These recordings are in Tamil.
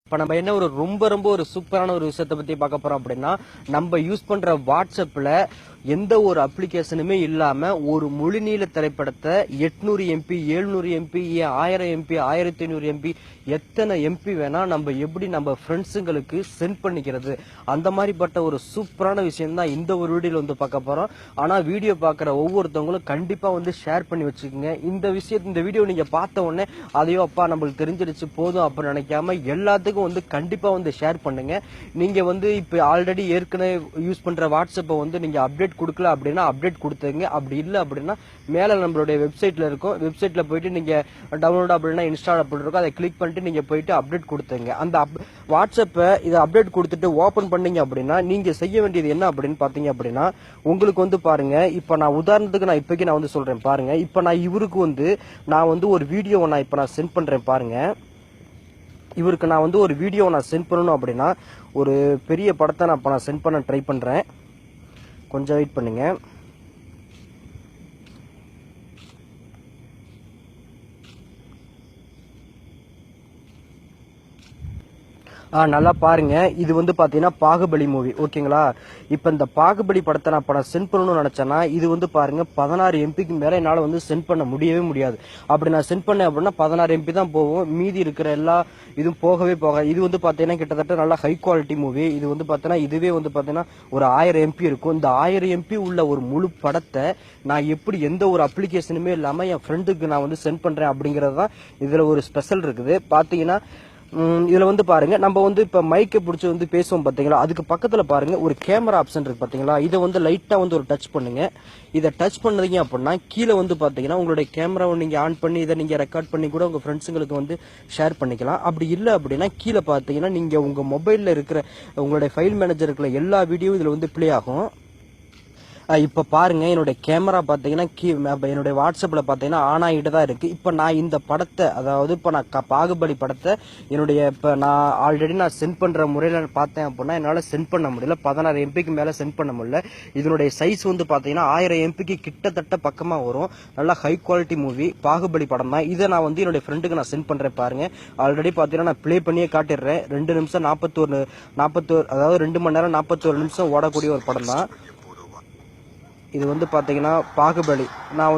இப்போ நம்ம என்ன ஒரு ரொம்ப ஒரு சூப்பரான ஒரு விஷயத்தை பத்தி பார்க்க போறோம் அப்படின்னா, நம்ம யூஸ் பண்ற வாட்ஸ்அப்ல எந்த ஒரு அப்ளிகேஷனுமே இல்லாம ஒரு முழுநீள திரைப்படத்தை 800 எம்பி 700 எம்பி 1000 எம்பி 1500 எம்பி எத்தனை எம்பி வேணா நம்ம எப்படி நம்ம ஃப்ரெண்ட்ஸுங்களுக்கு சென்ட் பண்ணிக்கிறது, அந்த மாதிரிப்பட்ட ஒரு சூப்பரான விஷயம் தான் இந்த ஒரு வீடியோல வந்து பார்க்க போறோம். ஆனா வீடியோ பார்க்குற ஒவ்வொருத்தவங்களும் கண்டிப்பா வந்து ஷேர் பண்ணி வச்சுக்கோங்க. இந்த வீடியோ நீங்க பார்த்த உடனே அதையோ அப்பா நம்மளுக்கு தெரிஞ்சிருச்சு போதும் அப்படின்னு நினைக்காம எல்லாத்துக்கும் வந்து கண்டிப்பா வந்து ஷேர் பண்ணுங்க. நீங்க வந்து இப்ப ஆல்ரெடி ஏற்கனவே யூஸ் பண்ற வாட்ஸ்அப்பை வந்து நீங்க அப்டேட் கொடுக்கல அப்படின்னா அப்டேட் கொடுத்துங்க. அப்படி இல்லை அப்படின்னா மேல நம்மளுடைய வெப்சைட்ல இருக்கும், வெப்சைட்ல போயிட்டு நீங்க டவுன்லோட் அப்படின்னா இன்ஸ்டால் அப்படி இருக்கும், அதை கிளிக் பண்ணிட்டு நீங்க போயிட்டு அப்டேட் கொடுத்துங்க. அந்த வாட்ஸ்அப்பை இதை அப்டேட் கொடுத்துட்டு ஓபன் பண்ணீங்க அப்படின்னா நீங்க செய்ய வேண்டியது என்ன அப்படின்னு பாத்தீங்க அப்படின்னா, உங்களுக்கு வந்து பாருங்க, இப்ப நான் உதாரணத்துக்கு நான் இப்போக்கி நான் வந்து சொல்றேன் பாருங்க. இப்ப நான் இவருக்கு வந்து நான் வந்து ஒரு வீடியோ நான் சென்ட் பண்றேன் பாருங்க. இவருக்கு நான் வந்து ஒரு வீடியோ சென்ட் பண்ணணும் அப்படின்னா ஒரு பெரிய படத்தை நான் சென்ட் பண்ண ட்ரை பண்றேன். கொஞ்சம் வெயிட் பண்ணுங்க. நல்லா பாருங்க, இது வந்து பாத்தீங்கன்னா பாகுபலி மூவி, ஓகேங்களா? இப்ப இந்த பாகுபலி படத்தை நான் சென்ட் பண்ணணும்னு நினைச்சேன்னா இது வந்து பாருங்க 16 எம்பிக்கு மேல என்னால வந்து சென்ட் பண்ண முடியவே முடியாது. அப்படி நான் சென்ட் பண்ணேன் அப்படின்னா 16 எம்பி தான் போகும், மீதி இருக்கிற எல்லா இதுவும் போகவே போகாது. இது வந்து பாத்தீங்கன்னா கிட்டத்தட்ட நல்லா ஹை குவாலிட்டி மூவி. இது வந்து பாத்தீங்கன்னா இதுவே வந்து பாத்தீங்கன்னா ஒரு 1000 எம்பி இருக்கும். இந்த 1000 எம்பி உள்ள ஒரு முழு படத்தை நான் எப்படி எந்த ஒரு அப்ளிகேஷனுமே இல்லாம என் ஃப்ரெண்டுக்கு நான் வந்து சென்ட் பண்றேன் அப்படிங்கறது தான் இதுல ஒரு ஸ்பெஷல் இருக்குது. பாத்தீங்கன்னா இதுல வந்து பாருங்க, நம்ம வந்து இப்ப மைக்கை பிடிச்சி வந்து பேசுவோம் பாத்தீங்களா, அதுக்கு பக்கத்துல பாருங்க ஒரு கேமரா ஆப்ஷன் இருக்கு பாத்தீங்களா. இதை வந்து லைட்டா வந்து ஒரு டச் பண்ணுங்க. இதை டச் பண்ணீங்க அப்படின்னா கீழே வந்து பாத்தீங்கன்னா உங்களுடைய கேமராவை நீங்க ஆன் பண்ணி இதை நீங்க ரெக்கார்ட் பண்ணி கூட உங்க ஃப்ரெண்ட்ஸுங்களுக்கு வந்து ஷேர் பண்ணிக்கலாம். அப்படி இல்லை அப்படின்னா கீழே பாத்தீங்கன்னா நீங்க உங்க மொபைல்ல இருக்கிற உங்களுடைய ஃபைல் மேனேஜர் இருக்கிற எல்லா வீடியோ இதுல வந்து பிளே ஆகும். இப்ப பாருங்க, என்னுடைய கேமரா பாத்தீங்கன்னா என்னுடைய வாட்ஸ்அப்ல பாத்தீங்கன்னா ஆன் ஆகிட்டு தான் இருக்கு. இப்ப நான் இந்த படத்தை, அதாவது இப்ப நான் பாகுபலி படத்தை என்னுடைய இப்ப நான் ஆல்ரெடி சென்ட் பண்ற முறையில பார்த்தேன் அப்படின்னா என்னால சென்ட் பண்ண முடியல. 16 எம்பிக்கு மேல சென்ட் பண்ண முடியல. இதனுடைய சைஸ் வந்து பாத்தீங்கன்னா 1000 எம்பிக்கு கிட்டத்தட்ட பக்கமா வரும். நல்லா ஹை குவாலிட்டி மூவி, பாகுபலி படம் தான். இதை நான் வந்து என்னுடைய ஃப்ரெண்டுக்கு நான் சென்ட் பண்றேன் பாருங்க. ஆல்ரெடி பாத்தீங்கன்னா நான் பிளே பண்ணியே காட்டிடுறேன். 2 நிமிஷம் 41 அதாவது 2 மணி நேரம் 41 நிமிஷம் ஓடக்கூடிய ஒரு படம் தான் இது. வந்து பாத்தீங்கன்னா பாகுபலி. நான்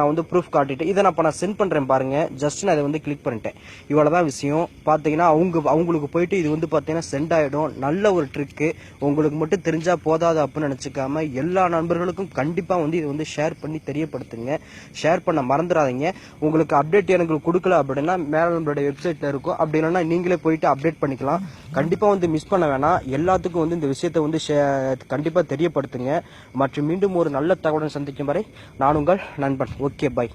வந்து ப்ரூஃப் காட்டிட்டு இதை நான் சென்ட் பண்றேன் பாருங்க. ஜஸ்ட் நான் இதை வந்து கிளிக் பண்ணிட்டேன். இவ்வளவுதான் விஷயம். பாத்தீங்கன்னா அவங்களுக்கு போயிட்டு இது வந்து பாத்தீங்கன்னா சென்ட் ஆயிடும். நல்ல ஒரு ட்ரிக்கு. உங்களுக்கு மட்டும் தெரிஞ்சா போதாது அப்படின்னு நினைச்சுக்காம எல்லா நண்பர்களுக்கும் கண்டிப்பா வந்து இது வந்து ஷேர் பண்ணி தெரியப்படுத்துங்க. ஷேர் பண்ண மறந்துடாதீங்க. உங்களுக்கு அப்டேட் எனக்கு கொடுக்கல அப்படின்னா மேல நம்மளுடைய வெப்சைட்ல இருக்கும். அப்படி இல்லைன்னா நீங்களே போயிட்டு அப்டேட் பண்ணிக்கலாம். கண்டிப்பா வந்து மிஸ் பண்ண வேணாம். எல்லாத்துக்கும் வந்து இந்த விஷயத்தை வந்து கண்டிப்பா தெரியப்படுத்துங்க. மற்றும் மீண்டும் ஒரு நல்ல தகவலுடன் சந்திக்கும் வரை நான் உங்கள் நண்பன். Okay, by.